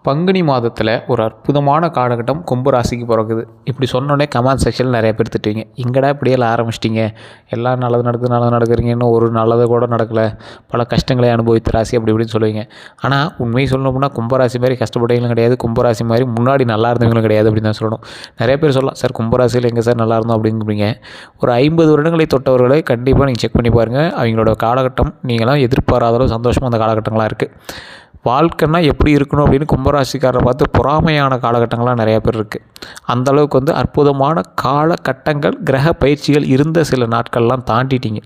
பங்குனி மாதத்தில் ஒரு அற்புதமான காலகட்டம் கும்ப ராசிக்கு பிறக்குது. இப்படி சொன்னோடனே கமெண்ட் செக்ஷனில் நிறைய பேர் திட்டுவீங்க. எங்கடா இப்படியெல்லாம் ஆரம்பிச்சிட்டிங்க, எல்லாம் நல்லது நடக்குது நல்லது நடக்குறீங்க, இன்னும் ஒரு நல்லது கூட நடக்கலை, பல கஷ்டங்களை அனுபவித்த ராசி அப்படி இப்படின்னு சொல்லுவீங்க. ஆனால் உண்மையை சொல்லணும் அப்படின்னா கும்பராசி மாதிரி கஷ்டப்பட்டவங்களும் கிடையாது, கும்பராசி மாதிரி முன்னாடி நல்லா இருந்தவங்களும் கிடையாது அப்படின்னு தான் சொல்லணும். நிறைய பேர் சொல்லலாம், சார் கும்பராசியில் எங்கே சார் நல்லா இருந்தோம் அப்படிங்கிறீங்க. ஒரு 50 வருடங்களை தொட்டவர்களை கண்டிப்பாக நீங்கள் செக் பண்ணி பாருங்கள். அவங்களோட காலகட்டம் நீங்களாம் எதிர்பாராத அளவு சந்தோஷமாக அந்த காலகட்டங்களாக இருக்குது. வாழ்க்கைன்னா எப்படி இருக்கணும் அப்படின்னு கும்பராசிக்காரரை பார்த்து பொறாமையான காலகட்டங்கள்லாம் நிறையா பேர் இருக்குது. அந்தளவுக்கு வந்து அற்புதமான காலகட்டங்கள் கிரக பயிற்சிகள் இருந்த சில நாட்கள்லாம் தாண்டிட்டீங்க.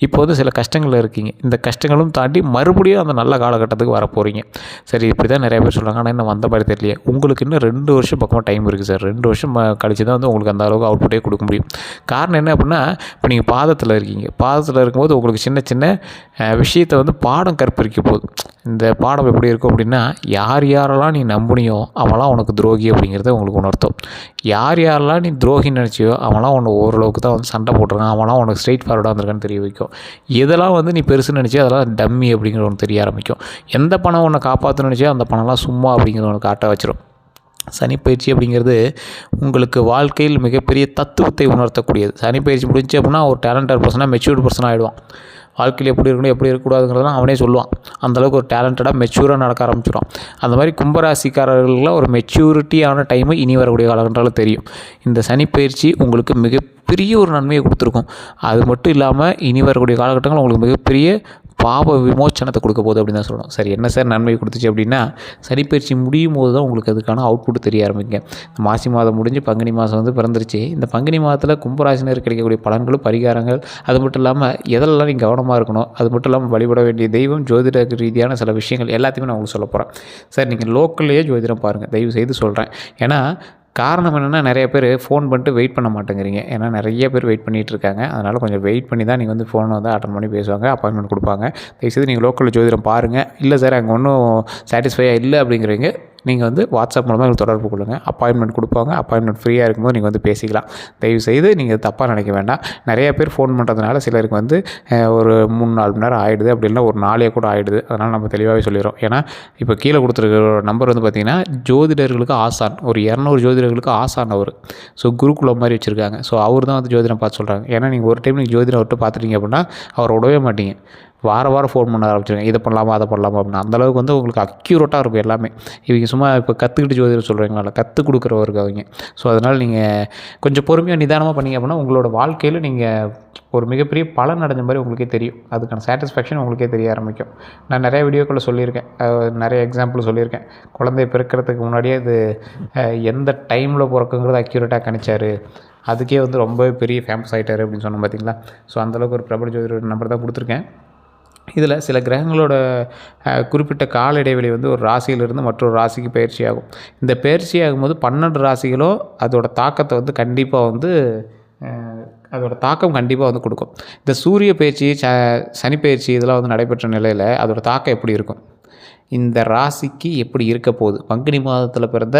இப்போ வந்து சில கஷ்டங்கள் இருக்கீங்க. இந்த கஷ்டங்களும் தாண்டி மறுபடியும் அந்த நல்ல காலகட்டத்துக்கு வர போகிறீங்க. சரி, இப்படி தான் நிறைய பேர் சொல்கிறாங்க. ஆனால் இன்னும் வந்த மாதிரி தெரியலையே. உங்களுக்கு இன்னும் 2 வருஷம் பக்கமாக டைம் இருக்குது சார். 2 வருஷம் கழிச்சு தான் வந்து உங்களுக்கு அந்த அளவுக்கு அவுட்புட்டே கொடுக்க முடியும். காரணம் என்ன அப்படின்னா, இப்போ நீங்கள் பாதத்தில் இருக்கீங்க. பாதத்தில் இருக்கும்போது உங்களுக்கு சின்ன சின்ன விஷயத்தை வந்து பாடம் கற்பிக்க போகுது. இந்த பாடம் எப்படி இருக்கும் அப்படின்னா, யார் யாரெல்லாம் நீ நம்புனியோ அவன்லாம் உனக்கு துரோகி அப்படிங்கிறத உங்களுக்கு உணர்த்தும். யார் யாரெல்லாம் நீ துரோகின்னு நினச்சியோ அவன்லாம் உன்னை ஓரளவுக்கு தான் வந்து சண்டை போட்டுருக்கான், அவன்லாம் உனக்கு ஸ்ட்ரெயிட் ஃபார்வர்டாக வந்திருக்கான்னு தெரிய வைக்கும். எதெல்லாம் வந்து நீ பெருசுன்னு நினச்சியோ அதெல்லாம் டம்மி அப்படிங்கிற ஒன்று தெரிய ஆரம்பிக்கும். எந்த பணம் உன்னை காப்பாற்றணும்னு நினச்சியோ அந்த பணம்லாம் சும்மா அப்படிங்கிற ஒன்று காட்ட வச்சிடும். சனிப்பயிற்சி அப்படிங்கிறது உங்களுக்கு வாழ்க்கையில் மிகப்பெரிய தத்துவத்தை உணர்த்தக்கூடியது. சனிப்பயிற்சி முடிஞ்சு அப்படின்னா ஒரு டேலண்டட் பர்சனாக மெச்சூர்டு பர்சனாக ஆகிடுவான். வாழ்க்கையில் எப்படி இருக்கணும் எப்படி இருக்கக்கூடாதுங்கிறதெல்லாம் அவனே சொல்லுவான். அந்தளவுக்கு ஒரு டேலண்டடாக மெச்சூராக நடக்க ஆரம்பிச்சிடும். அந்த மாதிரி கும்பராசிக்காரர்களுக்குலாம் ஒரு மெச்சூரிட்டியான டைமு இனி வரக்கூடிய காலகட்டத்தில் தெரியும். இந்த சனிப்பயிற்சி உங்களுக்கு மிகப்பெரிய ஒரு நன்மையை கொடுத்துருக்கும். அது மட்டும் இல்லாமல் இனி வரக்கூடிய காலகட்டங்கள் உங்களுக்கு மிகப்பெரிய பாவ விமோச்சனத்தை கொடுக்க போகுது அப்படின்னு தான் சொல்லணும். சரி, என்ன சார் நன்மை கொடுத்துச்சு அப்படின்னா, சனிப்பயிற்சி முடியும் போது தான் உங்களுக்கு அதுக்கான அவுட்புட் தெரிய ஆரம்பிங்க. மாசி மாதம் முடிஞ்சு பங்குனி மாதம் வந்து பிறந்துருச்சு. இந்த பங்குனி மாதத்தில் கும்பராசினர் கிடைக்கக்கூடிய பலன்களும் பரிகாரங்கள், அது மட்டும் இல்லாமல் எதெல்லாம் நீங்கள் கவனமாக இருக்கணும், அது மட்டும் இல்லாமல் வழிபட வேண்டிய தெய்வம், ஜோதிட ரீதியான சில விஷயங்கள் எல்லாத்தையுமே நான் உங்களுக்கு சொல்ல போகிறேன். சார் நீங்கள் லோக்கல்லையே ஜோதிடம் பாருங்கள், தயவு செய்து சொல்கிறேன். ஏன்னா காரணம் என்னென்னா, நிறைய பேர் ஃபோன் பண்ணிட்டு வெயிட் பண்ண மாட்டேங்கிறீங்க. ஏன்னா நிறைய பேர் வெயிட் பண்ணிகிட்டு இருக்காங்க. அதனால் கொஞ்சம் வெயிட் பண்ணி தான் நீங்கள் வந்து ஃபோனை வந்து அட்டன் பண்ணி பேசுவாங்க, அப்பாயின்மெண்ட் கொடுப்பாங்க. தயவுசெய்து நீங்கள் லோக்கலில் ஜோதிடம் பாருங்கள். இல்லை சார் அங்கே ஒன்றும் சாட்டிஸ்ஃபையாக இல்லை அப்படிங்கிறீங்க, நீங்கள் வந்து வாட்ஸ்அப் மூலமாக எங்களுக்கு தொடர்பு கொள்ளுங்கள். அப்பாயின்மெண்ட் கொடுப்பாங்க. அப்பாயின்மெண்ட் ஃப்ரீயாக இருக்கும்போது நீங்கள் வந்து பேசிக்கலாம். தயவுசெய்து நீங்கள் தப்பாக நினைக்க வேண்டாம். நிறைய பேர் ஃபோன் பண்ணுறதுனால சிலருக்கு வந்து ஒரு 3-4 மணி நேரம் ஆகிடுது, அப்படி இல்லைனா ஒரு நாளே கூட ஆகிடுது. அதனால் நம்ம தெளிவாகவே சொல்லிடுறோம். ஏன்னா இப்போ கீழே கொடுத்துருக்க நம்பர் வந்து பார்த்திங்கன்னா ஜோதிடர்களுக்கு ஆசான், ஒரு 200 ஜோதிடர்களுக்கு ஆசான் அவர். ஸோ குருகுலம் மாதிரி வச்சுருக்காங்க. ஸோ அவர் தான் வந்து ஜோதிடம் பார்த்து சொல்கிறாங்க. ஏன்னா நீங்கள் ஒரு டைம் நீங்கள் ஜோதிடம் விட்டு பார்த்துட்டீங்க அப்படின்னா அவரை விடவே மாட்டீங்க. வாரம் ஃபோன் பண்ண ஆரம்பிச்சிருங்க, இதை பண்ணலாமா அதை பண்ணலாமா அப்படின்னு. அந்தளவுக்கு வந்து உங்களுக்கு அக்யூரேட்டாக இருக்கும் எல்லாமே. இவங்க சும்மா இப்போ கற்றுக்கிட்டு ஜோதிடம் சொல்கிறீங்களா, கற்றுக் கொடுக்குறவருக்கு அவங்க. ஸோ அதனால் நீங்கள் கொஞ்சம் பொறுமையாக நிதானமாக பண்ணிங்க அப்படின்னா உங்களோட வாழ்க்கையில் நீங்கள் ஒரு மிகப்பெரிய பலன் அடைஞ்ச மாதிரி உங்களுக்கே தெரியும். அதுக்கான சாட்டிஸ்ஃபேக்ஷன் உங்களுக்கே தெரிய ஆரம்பிக்கும். நான் நிறைய வீடியோக்களில் சொல்லியிருக்கேன், நிறைய எக்ஸாம்பிள் சொல்லியிருக்கேன். குழந்தை பிறக்கிறதுக்கு முன்னாடியே அது எந்த டைமில் பிறக்குங்கிறது அக்யூரேட்டாக கணிச்சார், அதுக்கே வந்து ரொம்பவே பெரிய ஃபேமஸ் ஆகிட்டார் அப்படின்னு சொன்னோம் பார்த்தீங்களா. ஸோ அந்தளவுக்கு ஒரு பிரபல ஜோதிடர் நம்பர் தான் கொடுத்துருக்கேன். இதில் சில கிரகங்களோட குறிப்பிட்ட கால இடைவெளி வந்து ஒரு ராசியிலிருந்து மற்றொரு ராசிக்கு பயிற்சி ஆகும். இந்த பயிற்சி ஆகும்போது 12 ராசிகளும் அதோட தாக்கத்தை வந்து கண்டிப்பாக வந்து அதோட தாக்கம் கண்டிப்பாக வந்து கொடுக்கும். இந்த சூரிய பயிற்சி, சனி பயிற்சி இதெல்லாம் வந்து நடைபெற்ற நிலையில் அதோட தாக்கம் எப்படி இருக்கும், இந்த ராசிக்கு எப்படி இருக்க போகுது, பங்குனி மாதத்தில் பிறந்த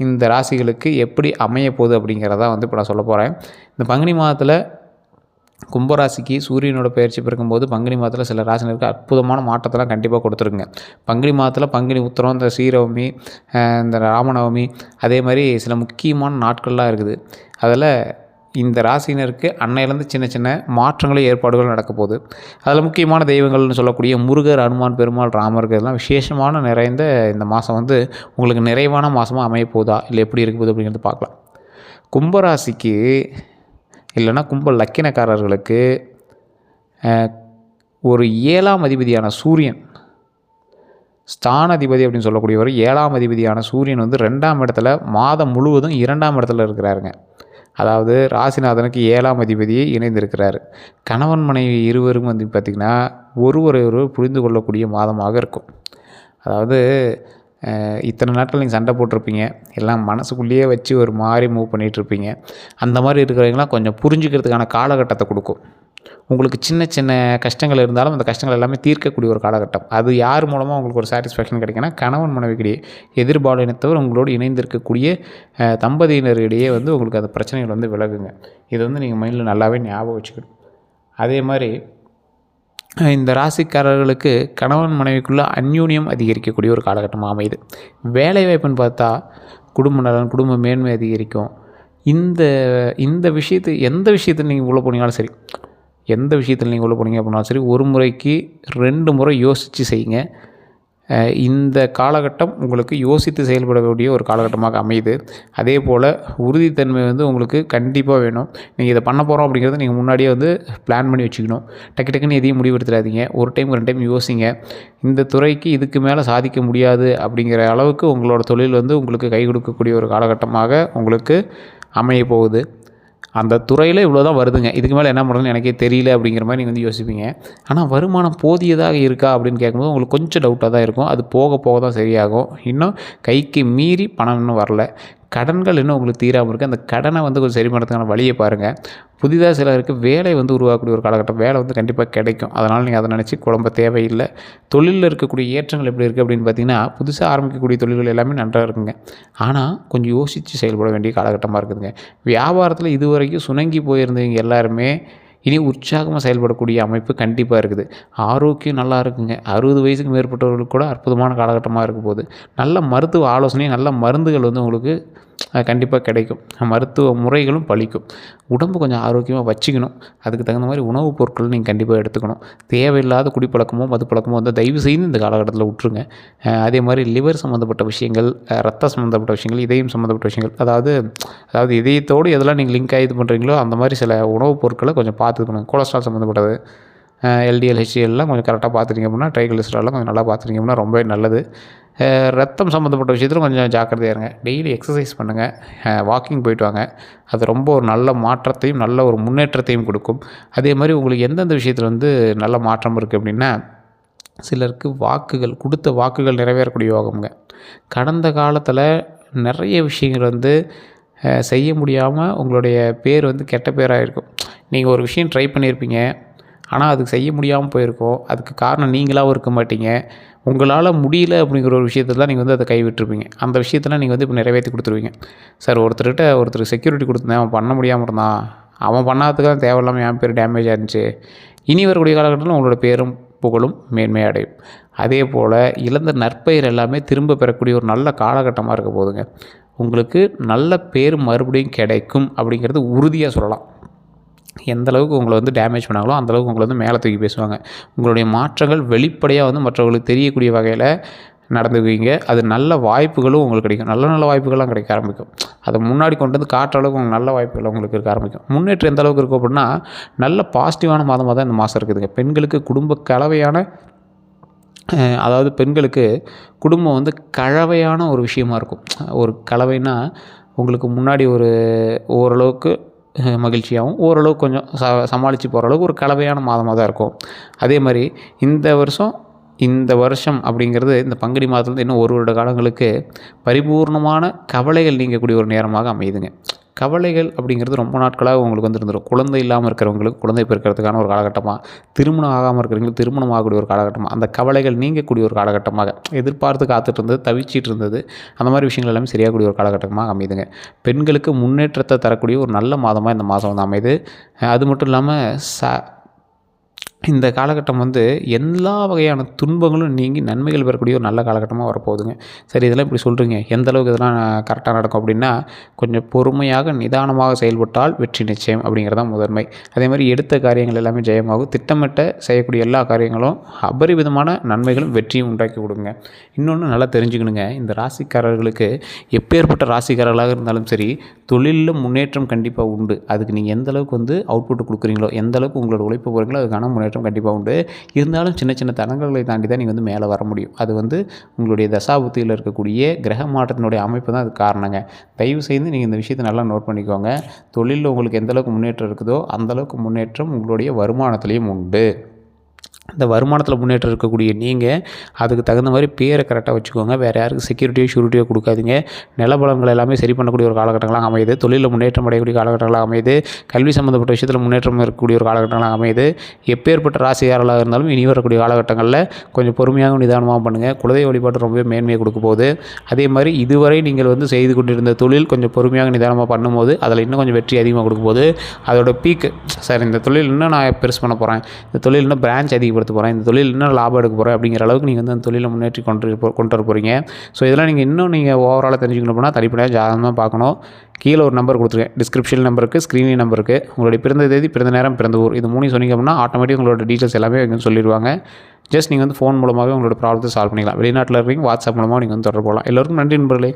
இந்த ராசிகளுக்கு எப்படி அமைய போகுது அப்படிங்கிறதான் வந்து இப்போ நான் சொல்ல போகிறேன். இந்த பங்குனி மாதத்தில் கும்பராசிக்கு சூரியனோட பயிற்சி பிறக்கும்போது பங்குனி மாதத்தில் சில ராசினருக்கு அற்புதமான மாற்றத்தெல்லாம் கண்டிப்பாக கொடுத்துருங்க. பங்குனி மாதத்தில் பங்குனி உத்திரம், இந்த ஸ்ரீரவமி, இந்த ராமநவமி, அதே மாதிரி சில முக்கியமான நாட்கள்லாம் இருக்குது. அதில் இந்த ராசினருக்கு அன்னையிலேருந்து சின்ன சின்ன மாற்றங்களும் ஏற்பாடுகள் நடக்க போகுது. அதில் முக்கியமான தெய்வங்கள்னு சொல்லக்கூடிய முருகர், அனுமான், பெருமாள், ராமருக்கு எல்லாம் விசேஷமான நிறைந்த இந்த மாதம் வந்து உங்களுக்கு நிறைவான மாதமாக அமைய போகுதா இல்லை எப்படி இருக்க போகுது அப்படிங்கிறது பார்க்கலாம். கும்பராசிக்கு இல்லைன்னா கும்ப லக்கினக்காரர்களுக்கு ஒரு 7ஆம் அதிபதியான சூரியன், ஸ்தானாதிபதி அப்படின்னு சொல்லக்கூடியவர் 7ஆம் அதிபதியான சூரியன் வந்து 2ஆம் இடத்துல மாதம் முழுவதும் 2ஆம் இடத்துல இருக்கிறாருங்க. அதாவது ராசிநாதனுக்கு 7ஆம் அதிபதியை இணைந்திருக்கிறார். கணவன் மனைவி இருவரும் வந்து பார்த்திங்கன்னா ஒருவரை புரிந்து கொள்ளக்கூடிய மாதமாக இருக்கும். அதாவது இத்தனை நாட்கள் நீங்கள் சண்டை போட்டிருப்பீங்க, எல்லாம் மனசுக்குள்ளேயே வச்சு ஒரு மாதிரி மூவ் பண்ணிகிட்ருப்பீங்க. அந்த மாதிரி இருக்கிறவங்களாம் கொஞ்சம் புரிஞ்சுக்கிறதுக்கான காலகட்டத்தை கொடுக்கும். உங்களுக்கு சின்ன சின்ன கஷ்டங்கள் இருந்தாலும் அந்த கஷ்டங்கள் எல்லாமே தீர்க்கக்கூடிய ஒரு காலகட்டம். அது யார் மூலமாக உங்களுக்கு ஒரு சாட்டிஸ்ஃபேக்ஷன் கிடைக்குன்னா, கணவன் மனைவிக்கிடையே எதிர்பாலினத்தவர் உங்களோடு இணைந்திருக்கக்கூடிய தம்பதியினரிடையே வந்து உங்களுக்கு அந்த பிரச்சனைகள் வந்து விலகுங்க. இதை வந்து நீங்கள் மைண்டில் நல்லாவே ஞாபகம் வச்சுக்கணும். அதே மாதிரி இந்த ராசிக்காரர்களுக்கு கணவன் மனைவிக்குள்ள அந்யோன்யம் அதிகரிக்கக்கூடிய ஒரு காலகட்டமாக அமையுது. வேலைவாய்ப்புன்னு பார்த்தா குடும்ப நலன், குடும்ப மேன்மை அதிகரிக்கும். இந்த இந்த விஷயத்து எந்த விஷயத்தில் நீங்கள் உள்ளே போனீங்கனாலும் சரி, எந்த விஷயத்தில் நீங்கள் உள்ளே போனீங்க அப்படின்னாலும் சரி, ஒரு முறைக்கு 2 முறை யோசித்து செய்யுங்க. இந்த காலகட்டம் உங்களுக்கு யோசித்து செயல்படக்கூடிய ஒரு காலகட்டமாக அமையுது. அதே போல் உறுதித்தன்மை உங்களுக்கு கண்டிப்பாக வேணும். நீங்கள் இதை பண்ண போகிறோம் அப்படிங்கிறத நீங்கள் முன்னாடியே பிளான் பண்ணி வச்சுக்கணும். டக்கு டக்குன்னு எதையும் முடிவெடுத்துடாதீங்க. ஒரு டைம் 2 டைம் யோசிங்க. இந்த துறைக்கு இதுக்கு மேலே சாதிக்க முடியாது அப்படிங்கிற அளவுக்கு உங்களோட தொழில் உங்களுக்கு கை கொடுக்கக்கூடிய ஒரு காலகட்டமாக உங்களுக்கு அமைய போகுது. அந்த துறையில் இவ்வளோ தான் வருதுங்க, இதுக்கு மேலே என்ன பண்ணுறதுன்னு எனக்கே தெரியல அப்படிங்கிற மாதிரி நீங்கள் யோசிப்பீங்க. ஆனால் வருமானம் போதியதாக இருக்கா அப்படின்னு கேட்கும்போது உங்களுக்கு கொஞ்சம் டவுட்டாக தான் இருக்கும். அது போக போக தான் சரியாகும். இன்னும் கைக்கு மீறி பணம் இன்னும் வரல. கடன்கள் இன்னும் உங்களுக்கு தீராமல் இருக்குது. அந்த கடனை கொஞ்சம் சரி பண்ணுறதுக்கான வழியை பாருங்கள். புதிதாக சிலருக்கு வேலை உருவாக்கக்கூடிய ஒரு காலகட்டம். வேலை கண்டிப்பாக கிடைக்கும். அதனால் நீங்கள் அதை நினச்சி குழம்ப தேவையில்லை. தொழிலில் இருக்கக்கூடிய ஏற்றங்கள் எப்படி இருக்குது அப்படின்னு பார்த்தீங்கன்னா, புதுசாக ஆரம்பிக்கக்கூடிய தொழில்கள் எல்லாமே நன்றாக இருக்குங்க. ஆனால் கொஞ்சம் யோசித்து செயல்பட வேண்டிய காலகட்டமாக இருக்குதுங்க. வியாபாரத்தில் இதுவரைக்கும் சுணங்கி போயிருந்தவங்க எல்லாருமே இனி உற்சாகமாக செயல்படக்கூடிய அமைப்பு கண்டிப்பாக இருக்குது. ஆரோக்கியம் நல்லா இருக்குங்க. 60 வயசுக்கு மேற்பட்டவர்களுக்கு கூட அற்புதமான காலகட்டமாக இருக்க போகுது. நல்ல மருத்துவ ஆலோசனை, நல்ல மருந்துகள் உங்களுக்கு கண்டிப்பாக கிடைக்கும். மருத்துவ முறைகளும் பலிக்கும். உடம்பு கொஞ்சம் ஆரோக்கியமாக வச்சுக்கணும். அதுக்கு தகுந்த மாதிரி உணவுப் பொருட்கள் நீங்கள் கண்டிப்பாக எடுத்துக்கணும். தேவையில்லாத குடிப்பழக்கமோ மதுப்பழக்கமோ தயவு செய்து இந்த காலகட்டத்தில் விட்டுருங்க. அதே மாதிரி லிவர் சம்மந்தப்பட்ட விஷயங்கள், ரத்த சம்மந்தப்பட்ட விஷயங்கள், இதயம் சம்மந்தப்பட்ட விஷயங்கள், அதாவது இதயத்தோடு எதெல்லாம் நீங்கள் லிங்க் ஆகி இது பண்ணுறீங்களோ அந்த மாதிரி சில உணவுப் பொருட்களை கொஞ்சம் பார்த்து பண்ணுங்கள். கொலஸ்ட்ரால் சம்மந்தப்பட்டது, எல்டிஎல், ஹெச்டிஎல்லாம் கொஞ்சம் கரெக்டாக பார்த்துட்டிங்க அப்படின்னா, ட்ரைகிளிசரால்லாம் கொஞ்சம் நல்லா பார்த்துட்டிங்க அப்படின்னா ரொம்பவே நல்லது. ரத்தம் சம்மந்தப்பட்ட விஷயத்தில் கொஞ்சம் ஜாக்கிரதையாக இருங்க. டெய்லி எக்ஸசைஸ் பண்ணுங்கள், வாக்கிங் போயிட்டு வாங்க. அது ரொம்ப ஒரு நல்ல மாற்றத்தையும் நல்ல ஒரு முன்னேற்றத்தையும் கொடுக்கும். அதே மாதிரி உங்களுக்கு எந்தெந்த விஷயத்தில் நல்ல மாற்றம் இருக்குது அப்படின்னா, சிலருக்கு கொடுத்த வாக்குகள் நிறைவேறக்கூடிய யோகம்ங்க. கடந்த காலத்தில் நிறைய விஷயங்கள் செய்ய முடியாமல் உங்களுடைய பேர் கெட்ட பேராக இருக்கும். நீங்கள் ஒரு விஷயம் ட்ரை பண்ணியிருப்பீங்க, ஆனால் அதுக்கு செய்ய முடியாமல் போயிருக்கும். அதுக்கு காரணம் நீங்களாகவும் இருக்க மாட்டீங்க. உங்களால் முடியல அப்படிங்கிற ஒரு விஷயத்தில் தான் நீங்கள் அதை கைவிட்டிருப்பீங்க. அந்த விஷயத்தெல்லாம் நீங்கள் இப்போ நிறைவேற்றி கொடுத்துருவீங்க. சார், ஒருத்தருக்கு செக்யூரிட்டி கொடுத்துருந்தேன், அவன் பண்ண முடியாமல் இருந்தான், அவன் பண்ணாததுக்கு தான் தேவையில்லாமல் என் பேர் டேமேஜ் ஆயிருந்துச்சு. இனி வரக்கூடிய காலகட்டத்தில் உங்களோட பேரும் புகழும் மேன்மை அடையும். அதே போல் இழந்த நற்பெயர் எல்லாமே திரும்ப பெறக்கூடிய ஒரு நல்ல காலகட்டமாக இருக்க போதுங்க. உங்களுக்கு நல்ல பேர் மறுபடியும் கிடைக்கும் அப்படிங்கிறது உறுதியாக சொல்லலாம். எந்த அளவுக்கு உங்களை டேமேஜ் பண்ணாங்களோ அந்தளவுக்கு உங்களை மேலே தூக்கி பேசுவாங்க. உங்களுடைய மாற்றங்கள் வெளிப்படையாக மற்றவர்களுக்கு தெரியக்கூடிய வகையில் நடந்துக்குவீங்க. அது நல்ல வாய்ப்புகளும் உங்களுக்கு கிடைக்கும். நல்ல வாய்ப்புகள்லாம் கிடைக்க ஆரம்பிக்கும். அதை முன்னாடி கொண்டு காட்டுற அளவுக்கு உங்களுக்கு நல்ல வாய்ப்புகள் உங்களுக்கு இருக்க ஆரம்பிக்கும். முன்னேற்றம் எந்த அளவுக்கு இருக்கும் அப்படின்னா, நல்ல பாசிட்டிவான மாதமாக தான் இந்த மாதம் இருக்குதுங்க. பெண்களுக்கு குடும்ப கலவையான அதாவது பெண்களுக்கு குடும்பம் கலவையான ஒரு விஷயமா இருக்கும். ஒரு கலவைனா உங்களுக்கு முன்னாடி ஓரளவுக்கு மகிழ்ச்சியாகவும் ஓரளவுக்கு கொஞ்சம் சமாளித்து போகிற அளவுக்கு ஒரு கலவையான மாதமாக தான் இருக்கும். அதே மாதிரி இந்த வருஷம் அப்படிங்கிறது இந்த பங்குனி மாதத்துலேருந்து இன்னும் 1 வருட காலங்களுக்கு பரிபூர்ணமான கவலைகள் நீங்கக்கூடிய ஒரு நேரமாக அமையுதுங்க. கவலைகள் அப்படிங்கிறது ரொம்ப நாட்களாக உங்களுக்கு இருந்துடும். குழந்தை இல்லாமல் இருக்கிறவங்களுக்கு குழந்தை பிறக்கிறதுக்கான ஒரு காலகட்டமாக, திருமணம் ஆகாமல் இருக்கிறவங்களுக்கு திருமணம் ஆகக்கூடிய ஒரு காலகட்டமாக, அந்த கவலைகள் நீங்கக்கூடிய ஒரு காலகட்டமாக, எதிர்பார்த்து காத்துட்டு இருந்தது, தவிச்சிட்டு இருந்தது, அந்த மாதிரி விஷயங்கள் எல்லாமே சரியாகக்கூடிய ஒரு காலகட்டமாக அமையுதுங்க. பெண்களுக்கு முன்னேற்றத்தை தரக்கூடிய ஒரு நல்ல மாதமாக இந்த மாதம் அமையுது. அது மட்டும் இல்லாமல் இந்த காலகட்டம் எல்லா வகையான துன்பங்களும் நீங்கி நன்மைகள் பெறக்கூடிய ஒரு நல்ல காலகட்டமாக வரப்போகுதுங்க. சரி, இதெல்லாம் இப்படி சொல்கிறீங்க, எந்த அளவுக்கு இதெல்லாம் கரெக்டாக நடக்கும் அப்படின்னா, கொஞ்சம் பொறுமையாக நிதானமாக செயல்பட்டால் வெற்றி நிச்சயம் அப்படிங்கிறது தான் முதன்மை. அதே மாதிரி எடுத்த காரியங்கள் எல்லாமே ஜெயமாகும். திட்டமிட்ட செய்யக்கூடிய எல்லா காரியங்களும் அபரிவிதமான நன்மைகளும் வெற்றியும் உண்டாக்கி கொடுங்க. இன்னொன்று நல்லா தெரிஞ்சுக்கணுங்க, இந்த ராசிக்காரர்களுக்கு எப்பேற்பட்ட ராசிக்காரர்களாக இருந்தாலும் சரி, தொழிலில் முன்னேற்றம் கண்டிப்பாக உண்டு. அதுக்கு நீங்கள் எந்த அளவுக்கு அவுட்புட் கொடுக்குறீங்களோ, எந்த அளவுக்கு உங்களோட உழைப்பு போகிறீங்களோ அதுக்கான முன்னேற்றம் கண்டிப்பாக உண்டு. இருந்தாலும் சின்ன சின்ன தடங்களை தாண்டி தான் நீங்கள் மேலே வர முடியும். அது உங்களுடைய தசாபுத்தியில் இருக்கக்கூடிய கிரக மாற்றத்தினுடைய அமைப்பு தான் அது காரணங்க. தயவு செய்து நீங்கள் இந்த விஷயத்தை நல்லா நோட் பண்ணிக்கோங்க. தொழிலில் உங்களுக்கு எந்தளவுக்கு முன்னேற்றம் இருக்குதோ அந்தளவுக்கு முன்னேற்றம் உங்களுடைய வருமானத்துலேயும் உண்டு. இந்த வருமானத்தில் முன்னேற்றம் இருக்கக்கூடிய நீங்கள் அதுக்கு தகுந்த மாதிரி பேரை கரெக்டாக வச்சுக்கோங்க. வேறு யாருக்கு செக்யூரிட்டியோ ஷூரிட்டியோ கொடுக்காதீங்க. நிலபலங்கள் எல்லாமே சரி பண்ணக்கூடிய ஒரு காலகட்டங்களாக அமையுது. தொழிலில் முன்னேற்றம் அடையக்கூடிய காலகட்டங்களாக அமையுது. கல்வி சம்மந்தப்பட்ட விஷயத்தில் முன்னேற்றம் இருக்கக்கூடிய ஒரு காலகட்டங்களாக அமையுது. எப்பேற்பட்ட ராசியாரர்களாக இருந்தாலும் இனி வரக்கூடிய காலகட்டங்களில் கொஞ்சம் பொறுமையாகவும் நிதானமாக பண்ணுங்கள். குலதெய்வ வழிபாடு ரொம்பவே மேன்மையை கொடுக்க போகுது. அதே மாதிரி இதுவரை நீங்கள் செய்து கொண்டிருந்த தொழில் கொஞ்சம் பொறுமையாக நிதானமாக பண்ணும்போது அதில் இன்னும் கொஞ்சம் வெற்றி அதிகமாக கொடுக்க போகுது. அதோட பீக்கு, சார் இந்த தொழில் இன்னும் நான் பெருசு பண்ண போகிறேன், இந்த தொழில் இன்னும் பிரான்ச் அதிகம் அதிகப்படுத்த போகிறேன், இந்த தொழில் இன்னும் லாபம் எடுக்க போகிறேன் அப்படிங்கிற அளவுக்கு நீங்கள் வந்து அந்த தொழிலை முன்னேற்றி கொண்டு வர போகிறீங்க. ஸோ இதெல்லாம் நீங்கள் இன்னும் நீங்கள் ஓவராலாக தெரிஞ்சுக்கணும் அப்படின்னா தனிப்படையாக ஜாதகம் தான் பார்க்கணும். கீழே ஒரு நம்பர் கொடுத்துருக்கேன், டிஸ்கிரிப்ஷன் நம்பருக்கு, ஸ்க்ரீனிங் நம்பருக்கு. உங்களுடைய பிறந்த தேதி, பிறந்த நேரம், பிறந்த ஊர், இது 3 சொன்னீங்க அப்படின்னா ஆட்டோமேட்டிக் உங்களோட டீட்டெயில்ஸ் எல்லாமே இங்கே சொல்லிடுவாங்க. ஜஸ்ட் நீங்கள் வந்து ஃபோன் மூலமாகவே உங்களோட ப்ராப்ளத்தை சால்வ் பண்ணிக்கலாம். வெளிநாட்டில் இருக்கீங்க, வாட்ஸ்அப் மூலமாக நீங்கள் வந்து தொடர்பு கொள்ளலாம். எல்லோருக்கும் நன்றி நண்பர்களே.